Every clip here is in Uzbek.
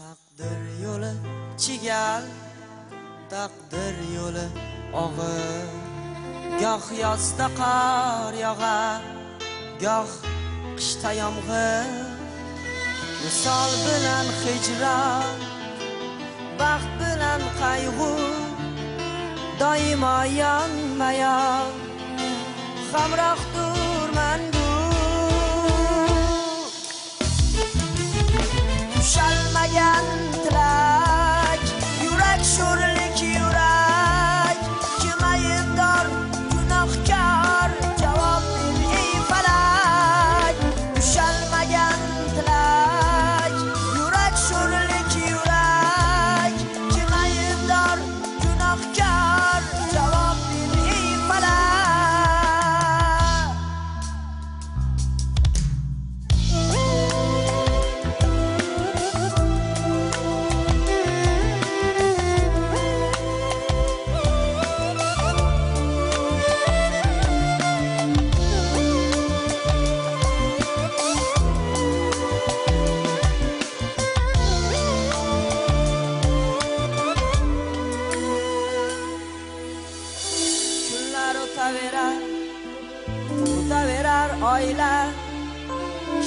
Taqdir yo'li chigal, taqdir yo'li og'ir. Goh yozda qor yog'ar, goh qishda yomg'ir. Visol bilan hijron, baxt bilan qayg'u, doimo yonma-yon hamrohdur mangu. Ushalmagan tilak, yurak sho'rlik yurak, kim aybdor, gunohkor, javob ber ey falak. Ushalmagan tilak, yurak sho'rlik yurak, kim aybdor, gunohkor, javob ber ey falak. O'taverar oylar,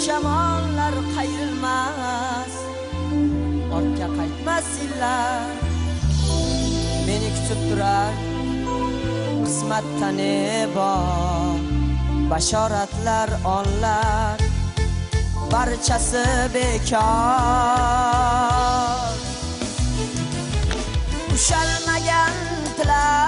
shamollar qayrilmas, ortga qaytmas yillar. Meni kutib turar qismatda ne bor, bashoratlar onlar, barchasi bekor. Ushalmagan tilak,